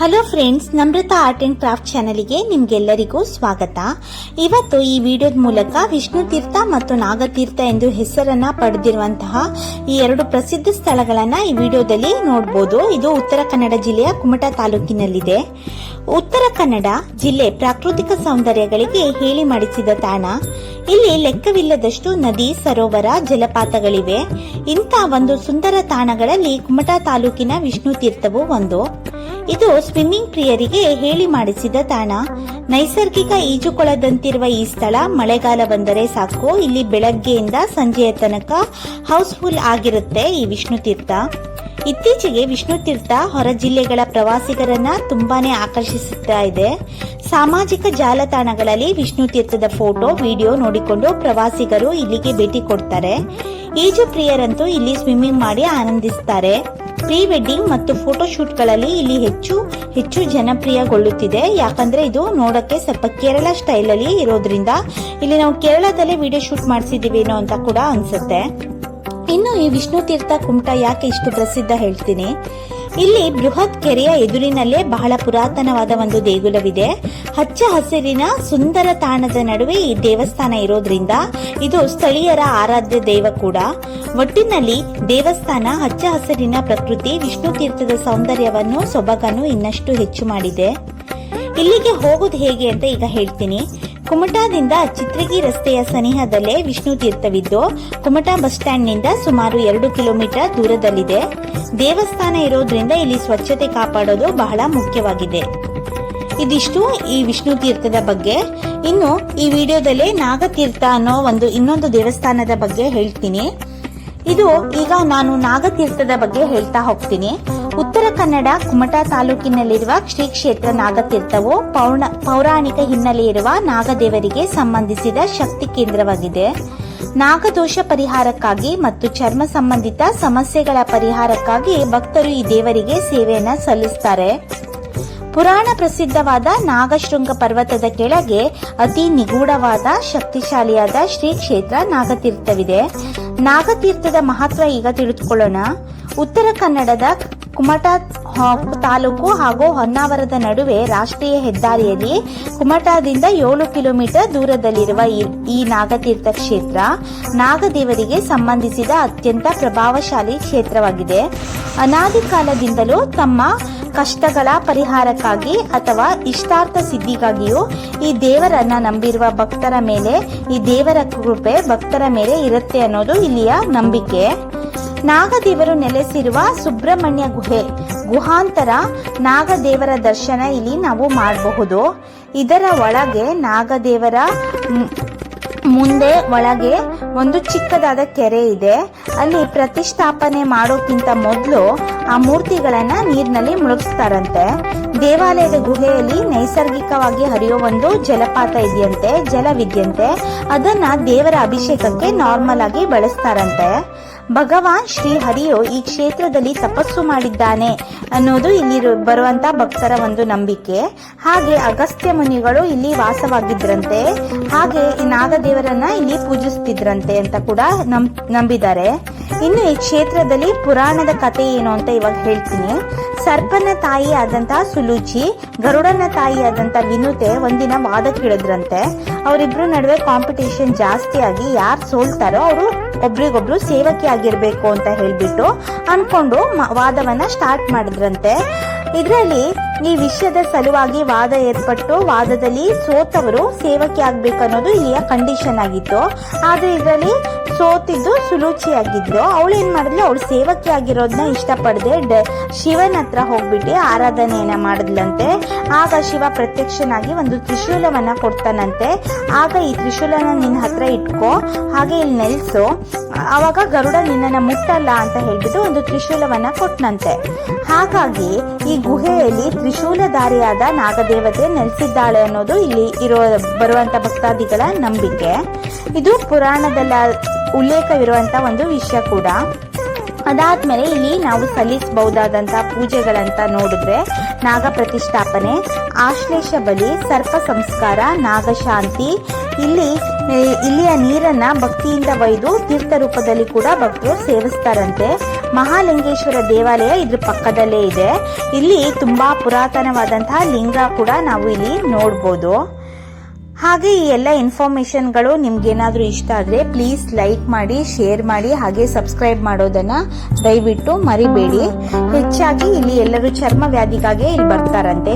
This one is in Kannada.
Hello friends, Namrata art and craft ಚಾನೆಲ್ಗೆ ನಿಮ್ಗೆಲ್ಲರಿಗೂ ಸ್ವಾಗತ. ಇವತ್ತು ಈ ವಿಡಿಯೋದ ಮೂಲಕ ವಿಷ್ಣು ತೀರ್ಥ ಮತ್ತು ನಾಗತೀರ್ಥ ಎಂದು ಹೆಸರನ್ನ ಪಡೆದಿರುವಂತಹ ಈ ಎರಡು ಪ್ರಸಿದ್ಧ ಸ್ಥಳಗಳನ್ನ ಈ ವಿಡಿಯೋದಲ್ಲಿ ನೋಡಬಹುದು. ಇದು ಉತ್ತರ ಕನ್ನಡ ಜಿಲ್ಲೆಯ ಕುಮಟಾ ತಾಲೂಕಿನಲ್ಲಿದೆ. ಉತ್ತರ ಕನ್ನಡ ಜಿಲ್ಲೆ ಪ್ರಾಕೃತಿಕ ಸೌಂದರ್ಯಗಳಿಗೆ ಹೇಳಿ ಮಾಡಿಸಿದ ತಾಣ. ಇಲ್ಲಿ ಲೆಕ್ಕವಿಲ್ಲದಷ್ಟು ನದಿ, ಸರೋವರ, ಜಲಪಾತಗಳಿವೆ. ಇಂಥ ಒಂದು ಸುಂದರ ತಾಣಗಳಲ್ಲಿ ಕುಮಟಾ ತಾಲೂಕಿನ ವಿಷ್ಣು ತೀರ್ಥವು ಒಂದು. ಇದು ಸ್ವಿಮ್ಮಿಂಗ್ ಪ್ರಿಯರಿಗೆ ಹೇಳಿ ಮಾಡಿಸಿದ ತಾಣ. ನೈಸರ್ಗಿಕ ಈಜುಕೊಳದಂತಿರುವ ಈ ಸ್ಥಳ ಮಳೆಗಾಲ ಬಂದರೆ ಸಾಕು, ಇಲ್ಲಿ ಬೆಳಗ್ಗೆಯಿಂದ ಸಂಜೆಯ ತನಕ ಹೌಸ್ಫುಲ್ ಆಗಿರುತ್ತೆ ಈ ವಿಷ್ಣು ತೀರ್ಥ. ಇತ್ತೀಚೆಗೆ ವಿಷ್ಣು ತೀರ್ಥ ಹೊರ ಜಿಲ್ಲೆಗಳ ಪ್ರವಾಸಿಗರನ್ನ ತುಂಬಾನೇ ಆಕರ್ಷಿಸುತ್ತಾ ಇದೆ. ಸಾಮಾಜಿಕ ಜಾಲತಾಣಗಳಲ್ಲಿ ವಿಷ್ಣು ತೀರ್ಥದ ಫೋಟೋ, ವಿಡಿಯೋ ನೋಡಿಕೊಂಡು ಪ್ರವಾಸಿಗರು ಇಲ್ಲಿಗೆ ಭೇಟಿ ಕೊಡ್ತಾರೆ. ಈಜು ಪ್ರಿಯರಂತೂ ಇಲ್ಲಿ ಸ್ವಿಮ್ಮಿಂಗ್ ಮಾಡಿ ಆನಂದಿಸುತ್ತಾರೆ. ಪ್ರೀ ವೆಡ್ಡಿಂಗ್ ಮತ್ತು ಫೋಟೋಶೂಟ್ಗಳಲ್ಲಿ ಇಲ್ಲಿ ಹೆಚ್ಚು ಜನಪ್ರಿಯಗೊಳ್ಳುತ್ತಿದೆ. ಯಾಕಂದ್ರೆ ಇದು ನೋಡಕ್ಕೆ ಸ್ವಲ್ಪ ಕೇರಳ ಸ್ಟೈಲ್ ಅಲ್ಲಿ ಇರೋದ್ರಿಂದ ಇಲ್ಲಿ ನಾವು ಕೇರಳದಲ್ಲೇ ವಿಡಿಯೋ ಶೂಟ್ ಮಾಡಿಸಿದೀವೇನೋ ಅಂತ ಕೂಡ ಅನ್ಸುತ್ತೆ. ಇನ್ನು ಈ ವಿಷ್ಣು ತೀರ್ಥ ಕುಮಟಾ ಯಾಕೆ ಇಷ್ಟು ಪ್ರಸಿದ್ಧ ಹೇಳ್ತೀನಿ. ಇಲ್ಲಿ ಬೃಹತ್ ಕೆರೆಯ ಎದುರಿನಲ್ಲೇ ಬಹಳ ಪುರಾತನವಾದ ಒಂದು ದೇಗುಲವಿದೆ. ಹಚ್ಚ ಹಸಿರಿನ ಸುಂದರ ತಾಣದ ನಡುವೆ ಈ ದೇವಸ್ಥಾನ ಇರೋದ್ರಿಂದ ಇದು ಸ್ಥಳೀಯರ ಆರಾಧ್ಯ ದೈವ ಕೂಡ. ಒಟ್ಟಿನಲ್ಲಿ ದೇವಸ್ಥಾನ ಹಚ್ಚ ಹಸಿರಿನ ಪ್ರಕೃತಿ ವಿಷ್ಣು ತೀರ್ಥದ ಸೌಂದರ್ಯವನ್ನು, ಸೊಬಗನ್ನು ಇನ್ನಷ್ಟು ಹೆಚ್ಚು ಮಾಡಿದೆ. ಇಲ್ಲಿಗೆ ಹೋಗೋದು ಹೇಗೆ ಅಂತ ಈಗ ಹೇಳ್ತೀನಿ. ಕುಮಟಾದಿಂದ ಚಿತ್ರಗಿ ರಸ್ತೆಯ ಸನಿಹದಲ್ಲೇ ವಿಷ್ಣು ತೀರ್ಥವಿದ್ದು, ಕುಮಟಾ ಬಸ್ ಸ್ಟ್ಯಾಂಡ್ ನಿಂದ ಸುಮಾರು 2 ಕಿಲೋಮೀಟರ್ ದೂರದಲ್ಲಿದೆ. ದೇವಸ್ಥಾನ ಇರೋದ್ರಿಂದ ಇಲ್ಲಿ ಸ್ವಚ್ಛತೆ ಕಾಪಾಡೋದು ಬಹಳ ಮುಖ್ಯವಾಗಿದೆ. ಇದಿಷ್ಟು ಈ ವಿಷ್ಣು ತೀರ್ಥದ ಬಗ್ಗೆ. ಇನ್ನು ಈ ವಿಡಿಯೋದಲ್ಲಿ ನಾಗತೀರ್ಥ ಅನ್ನೋ ಇನ್ನೊಂದು ದೇವಸ್ಥಾನದ ಬಗ್ಗೆ ಹೇಳ್ತೀನಿ. ಈಗ ನಾನು ನಾಗತೀರ್ಥದ ಬಗ್ಗೆ ಹೇಳ್ತಾ ಹೋಗ್ತೀನಿ. ಉತ್ತರ ಕನ್ನಡ ಕುಮಟಾ ತಾಲೂಕಿನಲ್ಲಿರುವ ಶ್ರೀ ಕ್ಷೇತ್ರ ನಾಗತೀರ್ಥವು ಪೌರಾಣಿಕ ಹಿನ್ನೆಲೆ ಇರುವ ನಾಗದೇವರಿಗೆ ಸಂಬಂಧಿಸಿದ ಶಕ್ತಿ ಕೇಂದ್ರವಾಗಿದೆ. ನಾಗದೋಷ ಪರಿಹಾರಕ್ಕಾಗಿ ಮತ್ತು ಚರ್ಮ ಸಂಬಂಧಿತ ಸಮಸ್ಯೆಗಳ ಪರಿಹಾರಕ್ಕಾಗಿ ಭಕ್ತರು ಈ ದೇವರಿಗೆ ಸೇವೆಯನ್ನ ಸಲ್ಲಿಸುತ್ತಾರೆ. ಪುರಾಣ ಪ್ರಸಿದ್ಧವಾದ ನಾಗಶೃಂಗ ಪರ್ವತದ ಕೆಳಗೆ ಅತಿ ನಿಗೂಢವಾದ ಶಕ್ತಿಶಾಲಿಯಾದ ಶ್ರೀ ಕ್ಷೇತ್ರ ನಾಗತೀರ್ಥವಿದೆ. ನಾಗತೀರ್ಥದ ಮಹತ್ವ ಈಗ ತಿಳಿದುಕೊಳ್ಳೋಣ. ಉತ್ತರ ಕನ್ನಡದ ಕುಮಟಾ ತಾಲೂಕು ಹಾಗೂ ಹೊನ್ನಾವರದ ನಡುವೆ ರಾಷ್ಟ್ರೀಯ ಹೆದ್ದಾರಿಯಲ್ಲಿ ಕುಮಟಾದಿಂದ 7 ಕಿಲೋಮೀಟರ್ ದೂರದಲ್ಲಿರುವ ಈ ನಾಗತೀರ್ಥ ಕ್ಷೇತ್ರ ನಾಗದೇವರಿಗೆ ಸಂಬಂಧಿಸಿದ ಅತ್ಯಂತ ಪ್ರಭಾವಶಾಲಿ ಕ್ಷೇತ್ರವಾಗಿದೆ. ಅನಾದಿ ಕಾಲದಿಂದಲೂ ತಮ್ಮ ಕಷ್ಟಗಳ ಪರಿಹಾರಕ್ಕಾಗಿ ಅಥವಾ ಇಷ್ಟಾರ್ಥ ಸಿದ್ಧಿಗಾಗಿಯೂ ಈ ದೇವರನ್ನ ನಂಬಿರುವ ಭಕ್ತರ ಮೇಲೆ ಈ ದೇವರ ಕೃಪೆ ಭಕ್ತರ ಮೇಲೆ ಇರುತ್ತೆ ಅನ್ನೋದು ಇಲ್ಲಿಯ ನಂಬಿಕೆ. ನಾಗದೇವರು ನೆಲೆಸಿರುವ ಸುಬ್ರಹ್ಮಣ್ಯ ಗುಹಾಂತರ ನಾಗದೇವರ ದರ್ಶನ ಇಲ್ಲಿ ನಾವು ಮಾಡಬಹುದು. ಇದರ ಒಳಗೆ ನಾಗದೇವರ ಮುಂದೆ ಒಳಗೆ ಒಂದು ಚಿಕ್ಕದಾದ ಕೆರೆ ಇದೆ. ಅಲ್ಲಿ ಪ್ರತಿಷ್ಠಾಪನೆ ಮಾಡೋಕ್ಕಿಂತ ಮೊದಲು ಆ ಮೂರ್ತಿಗಳನ್ನ ನೀರಿನಲ್ಲಿ ಮುಳುಗಿಸ್ತಾರಂತೆ. ದೇವಾಲಯದ ಗುಹೆಯಲ್ಲಿ ನೈಸರ್ಗಿಕವಾಗಿ ಹರಿಯೋ ಒಂದು ಜಲಪಾತ ಇದೆಯಂತೆ, ಜಲವಿದ್ಯಂತೆ. ಅದನ್ನ ದೇವರ ಅಭಿಷೇಕಕ್ಕೆ ನಾರ್ಮಲ್ ಆಗಿ ಬಳಸ್ತಾರಂತೆ. ಭಗವಾನ್ ಶ್ರೀ ಹರಿಯು ಈ ಕ್ಷೇತ್ರದಲ್ಲಿ ತಪಸ್ಸು ಮಾಡಿದ್ದಾನೆ ಅನ್ನೋದು ಇಲ್ಲಿ ಬರುವಂತ ಭಕ್ತರ ಒಂದು ನಂಬಿಕೆ. ಹಾಗೆ ಅಗಸ್ತ್ಯ ಮುನಿಗಳು ಇಲ್ಲಿ ವಾಸವಾಗಿದ್ರಂತೆ. ಹಾಗೆ ಈ ನಾಗದೇವರನ್ನ ಇಲ್ಲಿ ಪೂಜಿಸ್ತಿದ್ರಂತೆ ಅಂತ ಕೂಡ ನಂಬಿದ್ದಾರೆ. ಇನ್ನು ಈ ಕ್ಷೇತ್ರದಲ್ಲಿ ಪುರಾಣದ ಕಥೆ ಏನು ಅಂತ ಇವಾಗ ಹೇಳ್ತೀನಿ. ಸರ್ಪನ ತಾಯಿ ಆದಂತಹ ಸುಲೂಚಿ, ಗರುಡನ ತಾಯಿ ಆದಂತಹ ವಿನುತೆ ಒಂದಿನ ವಾದಕ್ಕಿಳಿದ್ರಂತೆ. ಅವರಿಬ್ರು ನಡುವೆ ಕಾಂಪಿಟೇಷನ್ ಜಾಸ್ತಿ ಆಗಿ ಯಾರು ಸೋಲ್ತಾರೋ ಅವರು ಒಬ್ರಿಗೊಬ್ರು ಸೇವಕಿ ಆಗಿರ್ಬೇಕು ಅಂತ ಹೇಳ್ಬಿಟ್ಟು ಅನ್ಕೊಂಡು ವಾದವನ್ನ ಸ್ಟಾರ್ಟ್ ಮಾಡಿದ್ರಂತೆ. ಇದರಲ್ಲಿ ಈ ವಿಷಯದ ಸಲುವಾಗಿ ವಾದ ಏರ್ಪಟ್ಟು ವಾದದಲ್ಲಿ ಸೋತವರು ಸೇವಕಿ ಆಗ್ಬೇಕು ಅನ್ನೋದು ಇಲ್ಲಿಯ ಕಂಡೀಷನ್ ಆಗಿತ್ತು. ಆದ್ರೆ ಇದರಲ್ಲಿ ಸೋತಿದ್ದು ಸುಲೂಚಿ ಆಗಿದ್ದು. ಅವಳು ಏನ್ ಮಾಡಿದ್ಲು, ಅವಳು ಸೇವಕಿ ಆಗಿರೋದನ್ನ ಇಷ್ಟಪಡದೆ ಶಿವನ ಹತ್ರ ಹೋಗ್ಬಿಟ್ಟು ಆರಾಧನೆಯನ್ನ ಮಾಡಿದ್ಲಂತೆ. ಆಗ ಶಿವ ಪ್ರತ್ಯಕ್ಷನಾಗಿ ಒಂದು ತ್ರಿಶೂಲವನ್ನ ಕೊಡ್ತಾನಂತೆ. ಆಗ ಈ ತ್ರಿಶೂಲನ ನಿನ್ನ ಹತ್ರ ಇಟ್ಕೋ, ಹಾಗೆ ಇಲ್ಲಿ ನೆಲ್ಸು, ಅವಾಗ ಗರುಡ ನಿನ್ನನ್ನ ಮುಟ್ಟಲ್ಲ ಅಂತ ಹೇಳ್ಬಿಟ್ಟು ಒಂದು ತ್ರಿಶೂಲವನ್ನ ಕೊಟ್ಟನಂತೆ. ಹಾಗಾಗಿ ಈ ಗುಹೆಯಲ್ಲಿ ತ್ರಿಶೂಲಧಾರಿಯಾದ ನಾಗದೇವತೆ ನೆಲೆಸಿದ್ದಾಳೆ ಅನ್ನೋದು ಇಲ್ಲಿ ಬರುವಂತ ಭಕ್ತಾದಿಗಳ ನಂಬಿಕೆ. ಇದು ಪುರಾಣದಲ್ಲ ಉಲ್ಲೇಖವಿರುವಂತ ಒಂದು ವಿಷಯ ಕೂಡ. ಅದಾದ್ಮೇಲೆ ಇಲ್ಲಿ ನಾವು ಸಲ್ಲಿಸಬಹುದಾದಂತಹ ಪೂಜೆಗಳಂತ ನೋಡಿದ್ರೆ ನಾಗ ಪ್ರತಿಷ್ಠಾಪನೆ, ಆಶ್ಲೇಷ ಬಲಿ, ಸರ್ಪ ಸಂಸ್ಕಾರ, ನಾಗಶಾಂತಿ. ಇಲ್ಲಿಯ ನೀರನ್ನ ಭಕ್ತಿಯಿಂದ ಒಯ್ದು ತೀರ್ಥ ರೂಪದಲ್ಲಿ ಕೂಡ ಭಕ್ತರು ಸೇವಿಸ್ತಾರಂತೆ. ಮಹಾಲಿಂಗೇಶ್ವರ ದೇವಾಲಯ ಇದ್ರ ಪಕ್ಕದಲ್ಲೇ ಇದೆ. ಇಲ್ಲಿ ತುಂಬಾ ಪುರಾತನವಾದಂತಹ ಲಿಂಗ ಕೂಡ ನಾವು ಇಲ್ಲಿ ನೋಡಬಹುದು. ಹಾಗೆ ಈ ಎಲ್ಲ ಇನ್ಫಾರ್ಮೇಶನ್ಗಳು ನಿಮ್ಗೇನಾದ್ರೂ ಇಷ್ಟ ಆದ್ರೆ ಪ್ಲೀಸ್ ಲೈಕ್ ಮಾಡಿ, ಶೇರ್ ಮಾಡಿ, ಹಾಗೆ ಸಬ್ಸ್ಕ್ರೈಬ್ ಮಾಡೋದನ್ನ ದಯವಿಟ್ಟು ಮರಿಬೇಡಿ. ಹೆಚ್ಚಾಗಿ ಇಲ್ಲಿ ಎಲ್ಲರೂ ಚರ್ಮ ವ್ಯಾಧಿಗಾಗಿ ಇಲ್ಲಿ ಬರ್ತಾರಂತೆ.